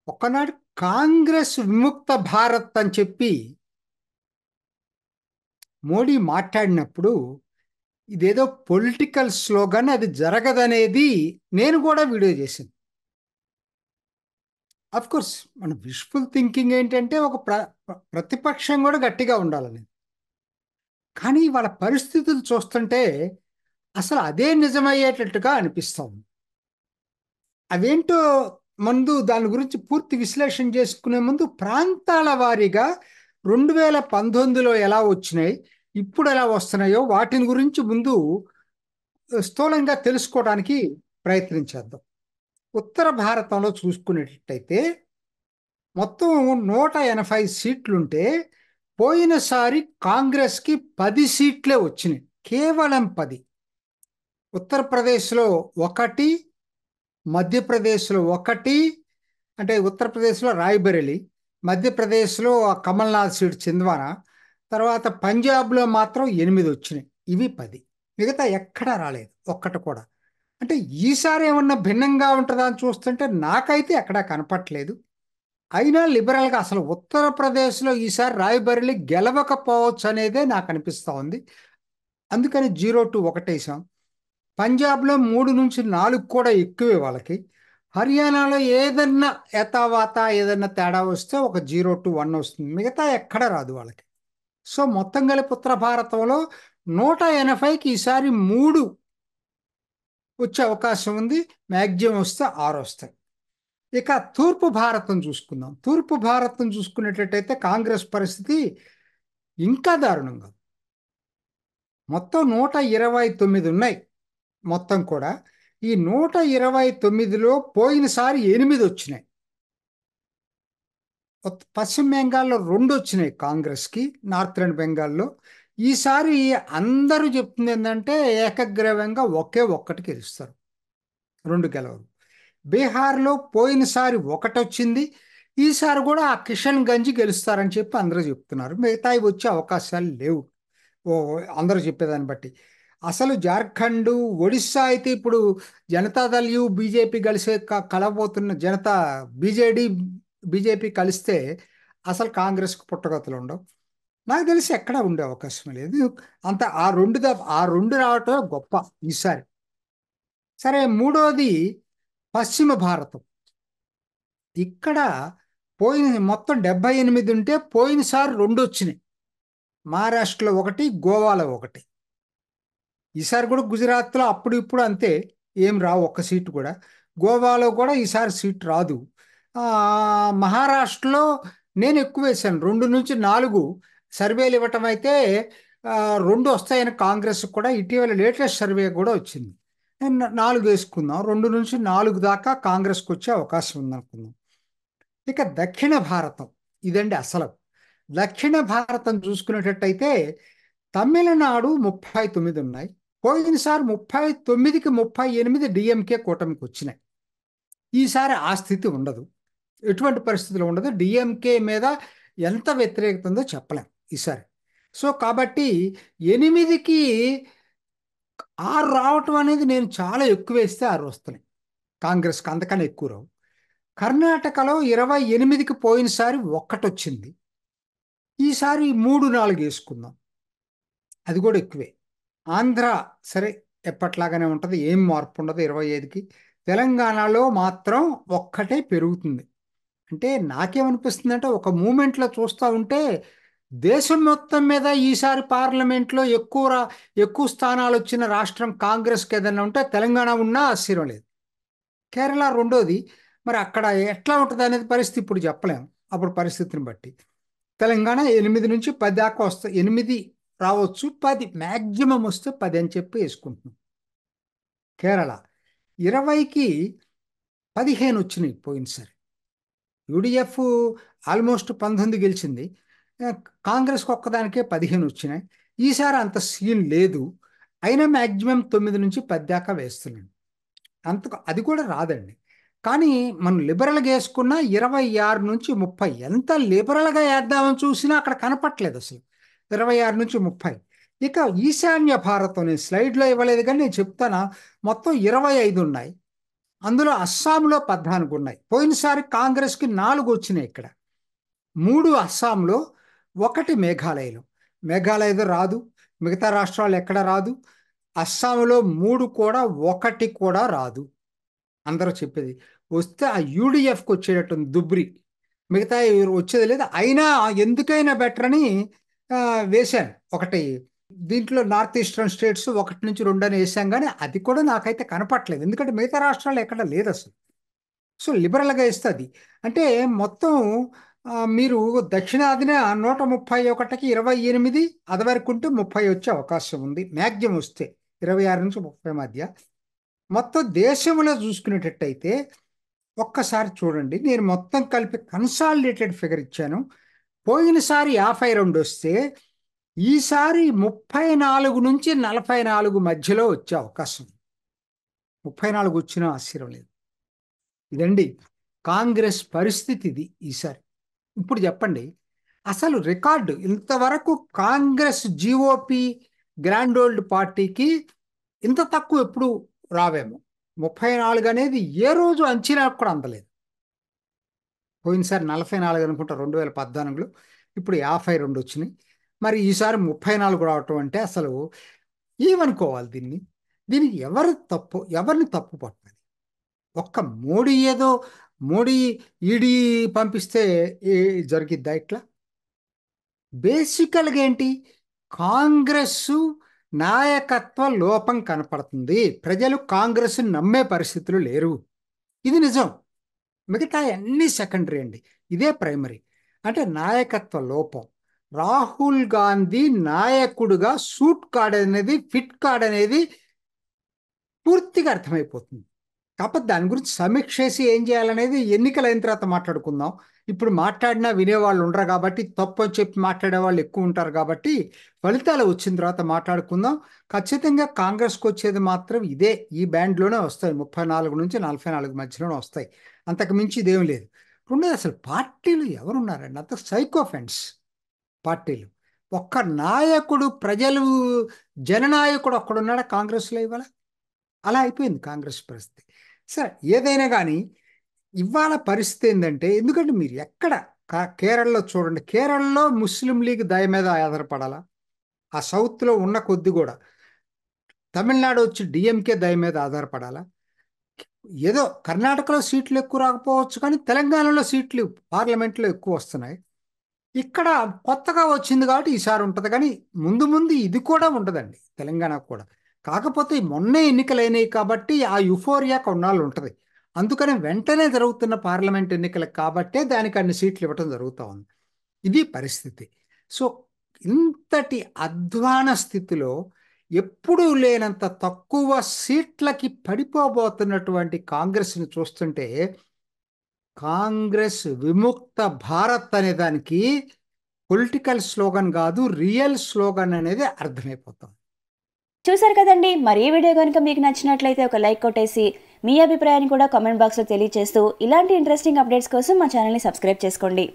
ఒకనాడు కాంగ్రెస్ విముక్త భారత్ అని చెప్పి మోడీ మాట్లాడినప్పుడు ఇదేదో పొలిటికల్ స్లోగన్, అది జరగదనేది నేను కూడా వీడియో చేశాను. అఫ్ కోర్స్ మన విష్ఫుల్ థింకింగ్ ఏంటంటే ఒక ప్రతిపక్షం కూడా గట్టిగా ఉండాలని. కానీ వాళ్ళ పరిస్థితులు చూస్తుంటే అసలు అదే నిజమయ్యేటట్టుగా అనిపిస్తుంది. అవేంటో ముందు దాని గురించి పూర్తి విశ్లేషణ చేసుకునే ముందు ప్రాంతాల వారీగా 2019లో ఎలా వచ్చినాయి, ఇప్పుడు ఎలా వస్తున్నాయో వాటిని గురించి ముందు స్థూలంగా తెలుసుకోవడానికి ప్రయత్నించేద్దాం. ఉత్తర భారతంలో చూసుకునేటట్టయితే మొత్తం 180 సీట్లుంటే పోయినసారి కాంగ్రెస్కి 10 సీట్లే వచ్చినాయి, కేవలం 10. ఉత్తరప్రదేశ్లో ఒకటి, మధ్యప్రదేశ్లో ఒకటి, అంటే ఉత్తరప్రదేశ్లో రాయ్బరేలీ, మధ్యప్రదేశ్లో కమల్నాథ్ సీట్ చింద్వానా, తర్వాత పంజాబ్లో మాత్రం 8 వచ్చినాయి. ఇవి 10. మిగతా ఎక్కడా రాలేదు ఒక్కటి కూడా. అంటే ఈసారి ఏమన్నా భిన్నంగా ఉంటుందా అని చూస్తుంటే నాకైతే ఎక్కడా కనపట్లేదు. అయినా లిబరల్గా అసలు ఉత్తరప్రదేశ్లో ఈసారి రాయ్బరేలీ గెలవకపోవచ్చు అనేదే నాకు అనిపిస్తూ ఉంది. అందుకని 0-1 వేసాం. పంజాబ్లో 3-4 కూడా ఎక్కువే వాళ్ళకి. హర్యానాలో ఏదన్నా యథావాత ఏదన్నా తేడా వస్తే ఒక 0-1 వస్తుంది, మిగతా ఎక్కడ రాదు వాళ్ళకి. సో మొత్తం కలిపి ఉత్తర భారతంలో 180కి ఈసారి 3 వచ్చే అవకాశం ఉంది. మ్యాక్సిమం వస్తే 6 వస్తాయి. ఇక తూర్పు భారతం చూసుకుందాం. తూర్పు భారతం చూసుకునేటట్టయితే కాంగ్రెస్ పరిస్థితి ఇంకా దారుణంగా. మొత్తం 129 ఉన్నాయి మొత్తం కూడా. ఈ 129లో పోయినసారి 8 వచ్చినాయి. పశ్చిమ బెంగాల్లో 2 వచ్చినాయి కాంగ్రెస్కి, నార్థర్న్ బెంగాల్లో. ఈసారి అందరూ చెప్తుంది ఏంటంటే ఏకగ్రీవంగా ఒకే ఒక్కటి గెలుస్తారు, 2 గెలవరు. బీహార్లో పోయినసారి 1 వచ్చింది, ఈసారి కూడా ఆ కిషన్ గంజ్ గెలుస్తారని చెప్పి అందరూ చెప్తున్నారు. మిగతావి వచ్చే అవకాశాలు లేవు ఓ అందరూ చెప్పేదాన్ని బట్టి. అసలు జార్ఖండ్, ఒడిస్సా అయితే ఇప్పుడు జనతాదళ్ బీజేపీ కలిసే కలబోతున్న బీజేపీ కలిస్తే అసలు కాంగ్రెస్కు పుట్టగతులు ఉండవు. నాకు తెలిసి ఎక్కడా ఉండే అవకాశం లేదు. అంత ఆ రెండు రావటం గొప్ప ఈసారి. సరే, మూడోది పశ్చిమ భారతం. ఇక్కడ మొత్తం 78 ఉంటే పోయినసారి 2 వచ్చినాయి. మహారాష్ట్రలో 1, గోవాలో 1. ఈసారి కూడా గుజరాత్లో అప్పుడు ఇప్పుడు అంతే, ఏం రావు ఒక్క సీటు కూడా. గోవాలో కూడా ఈసారి సీట్ రాదు. మహారాష్ట్రలో నేను ఎక్కువ వేశాను, 2-4 సర్వేలు ఇవ్వటం అయితే 2 వస్తాయని కాంగ్రెస్ కూడా ఇటీవల లేటెస్ట్ సర్వే కూడా వచ్చింది. 4 వేసుకుందాం, 2-4 దాకా కాంగ్రెస్కి వచ్చే అవకాశం ఉందనుకుందాం. ఇక దక్షిణ భారతం, ఇదండి అసలు. దక్షిణ భారతం చూసుకునేటట్టయితే తమిళనాడు 39 ఉన్నాయి. పోయినసారి 39కి 38 డిఎంకే కూటమికి వచ్చినాయి. ఈసారి ఆ స్థితి ఉండదు, ఎటువంటి పరిస్థితులు ఉండదు. డిఎంకే మీద ఎంత వ్యతిరేకత ఉందో చెప్పలేం ఈసారి. సో కాబట్టి 8కి 6 రావటం అనేది నేను చాలా ఎక్కువ వేస్తే 6 వస్తున్నాయి కాంగ్రెస్కి, అంతకన్నా ఎక్కువ రావు. కర్ణాటకలో 28కి పోయినసారి 1 వచ్చింది, ఈసారి 3-4 వేసుకుందాం, అది కూడా ఎక్కువే. ఆంధ్ర సరే ఎప్పట్లాగానే ఉంటుంది, ఏం మార్పు ఉండదు 25కి. తెలంగాణలో మాత్రం 1 పెరుగుతుంది. అంటే నాకేమనిపిస్తుంది అంటే ఒక మూమెంట్లో చూస్తూ ఉంటే దేశం మొత్తం మీద ఈసారి పార్లమెంట్లో ఎక్కువ స్థానాలు వచ్చిన రాష్ట్రం కాంగ్రెస్కి ఏదైనా ఉంటే తెలంగాణ ఉన్నా ఆశ్చర్యం లేదు. కేరళ రెండోది, మరి అక్కడ ఎట్లా ఉంటుంది అనేది పరిస్థితి ఇప్పుడు చెప్పలేము, అప్పుడు పరిస్థితిని బట్టి. తెలంగాణ 8-10 దాకా వస్తాయి, 8 రావచ్చు, 10 మ్యాక్సిమం వస్తే 10 అని చెప్పి వేసుకుంటున్నాం. కేరళ 20కి 15 వచ్చినాయి పోయినసారి. యూడిఎఫ్ ఆల్మోస్ట్ 19 గెలిచింది, కాంగ్రెస్కి ఒక్కదానికే 15 వచ్చినాయి. ఈసారి అంత సీన్ లేదు, అయినా మ్యాక్సిమం 9-10 దాకా వేస్తున్నాను. అది కూడా రాదండి. కానీ మనం లిబరల్గా వేసుకున్న 26-30, ఎంత లిబరల్గా వేద్దామని చూసినా అక్కడ కనపట్లేదు అసలు. 26-30. ఇక ఈశాన్య భారతం నేను స్లైడ్లో ఇవ్వలేదు కానీ నేను చెప్తానా, మొత్తం 25 ఉన్నాయి. అందులో అస్సాంలో 14 ఉన్నాయి. పోయినసారి కాంగ్రెస్కి 4 వచ్చినాయి ఇక్కడ. 3 అస్సాంలో, 1 మేఘాలయలో. మేఘాలయలో రాదు, మిగతా రాష్ట్రాలు ఎక్కడ రాదు. అస్సాంలో 3 కూడా, 1 కూడా రాదు. అందరూ చెప్పేది వస్తే ఆ యూడిఎఫ్కి వచ్చేటట్టుంది దుబ్రి, మిగతా వచ్చేది లేదు. అయినా ఎందుకైనా బెటర్ అని వేశాను ఒకటి. దీంట్లో నార్త్ ఈస్టర్న్ స్టేట్స్ 1 నుంచి 2 అని వేసాం, కానీ అది కూడా నాకైతే కనపట్లేదు. ఎందుకంటే మిగతా రాష్ట్రాలు ఎక్కడ లేదు అసలు. సో లిబరల్గా ఇస్తుంది అంటే మొత్తం మీరు దక్షిణాదిన 131కి 28, అది వరకు ఉంటే 30 వచ్చే అవకాశం ఉంది మ్యాక్సిమం వస్తే, 26 నుంచి 30 మధ్య. మొత్తం దేశంలో చూసుకునేటట్టయితే ఒక్కసారి చూడండి, నేను మొత్తం కలిపి కన్సాలిడేటెడ్ ఫిగర్ ఇచ్చాను. పోయినసారి 52 వస్తే ఈసారి 34 నుంచి 44 మధ్యలో వచ్చే అవకాశం. 34 వచ్చినా ఆశ్చర్యం లేదు. ఇదండి కాంగ్రెస్ పరిస్థితి. ఇది ఈసారి. ఇప్పుడు చెప్పండి, అసలు రికార్డు ఇంతవరకు కాంగ్రెస్ జీఓపీ గ్రాండ్ ఓల్డ్ పార్టీకి ఇంత తక్కువ ఎప్పుడు రావేమో. 34 అనేది ఏ రోజు అంచనా కూడా అందలేదు. పోయినసారి 44 అనుకుంటా 2014లో, ఇప్పుడు 52 వచ్చినాయి. మరి ఈసారి 34 రావటం అంటే అసలు ఏమనుకోవాలి దీన్ని? దీనికి ఎవరిని తప్పు పట్టాలి? ఒక్క మోడీ ఈడీ పంపిస్తే జరిగిద్దా ఇట్లా? బేసికల్గా ఏంటి, కాంగ్రెస్ నాయకత్వ లోపం కనపడుతుంది. ప్రజలు కాంగ్రెస్ నమ్మే పరిస్థితులు లేరు. ఇది నిజం. మిగతా అన్ని సెకండరీ అండి, ఇదే ప్రైమరీ. అంటే నాయకత్వ లోపం. రాహుల్ గాంధీ నాయకుడుగా సూట్ కార్డ్ అనేది, ఫిట్ కార్డ్ అనేది పూర్తిగా అర్థమైపోతుంది. కాకపోతే దాని గురించి సమీక్ష చేసి ఏం చేయాలనేది ఎన్నికలు అయిన తర్వాత మాట్లాడుకుందాం. ఇప్పుడు మాట్లాడినా వినేవాళ్ళు ఉండరు కాబట్టి, తప్పు అని చెప్పి మాట్లాడే వాళ్ళు ఎక్కువ ఉంటారు కాబట్టి ఫలితాలు వచ్చిన తర్వాత మాట్లాడుకుందాం. ఖచ్చితంగా కాంగ్రెస్కి వచ్చేది మాత్రం ఇదే, ఈ బ్యాండ్లోనే వస్తాయి. 34 నుంచి 44 మధ్యలోనే వస్తాయి. అంతకు మించి ఇదేం లేదు. రెండోది, అసలు పార్టీలు ఎవరున్నారండి? అంత సైకోఫెంట్స్ పార్టీలు. ఒక్క నాయకుడు, ప్రజలు జననాయకుడు ఒక్కడున్నాడా కాంగ్రెస్లో ఇవాళ? అలా అయిపోయింది కాంగ్రెస్ పరిస్థితి. సరే, ఏదైనా కానీ ఇవాళ పరిస్థితి ఏంటంటే, ఎందుకంటే మీరు ఎక్కడ కేరళలో చూడండి, కేరళలో ముస్లిం లీగ్ దయ మీద ఆధారపడాలా? ఆ సౌత్లో ఉన్న కొద్ది కూడా. తమిళనాడు వచ్చి డిఎంకే దయ మీద ఆధారపడాలా? ఏదో కర్ణాటకలో సీట్లు ఎక్కువ రాకపోవచ్చు, కానీ తెలంగాణలో సీట్లు పార్లమెంట్లో ఎక్కువ వస్తున్నాయి. ఇక్కడ కొత్తగా వచ్చింది కాబట్టి ఈసారి ఉంటుంది, కానీ ముందు ముందు ఇది కూడా ఉండదండి తెలంగాణ కూడా. కాకపోతే మొన్నే ఎన్నికలైనవి కాబట్టి ఆ యుఫోరియా కొన్నాళ్ళు ఉంటుంది. అందుకని వెంటనే జరుగుతున్న పార్లమెంట్ ఎన్నికలకు కాబట్టే దానికి అన్ని సీట్లు ఇవ్వటం జరుగుతూ ఉంది. ఇది పరిస్థితి. సో ఇంతటి అధ్వాన స్థితిలో ఎప్పుడూ లేనంత తక్కువ సీట్లకి పడిపోబోతున్నటువంటి కాంగ్రెస్ని చూస్తుంటే, కాంగ్రెస్ విముక్త భారత్ అనే దానికి పొలిటికల్ స్లోగన్ కాదు, రియల్ స్లోగన్ అనేది అర్థమైపోతుంది. చూసారు కదండి. మరి ఈ వీడియో కనుక మీకు నచ్చినట్లయితే ఒక లైక్ కొట్టేసి మీ అభిప్రాయాన్ని కూడా కామెంట్ బాక్స్లో తెలియజేస్తూ ఇలాంటి ఇంట్రెస్టింగ్ అప్డేట్స్ కోసం మా ఛానల్ని సబ్స్క్రైబ్ చేసుకోండి.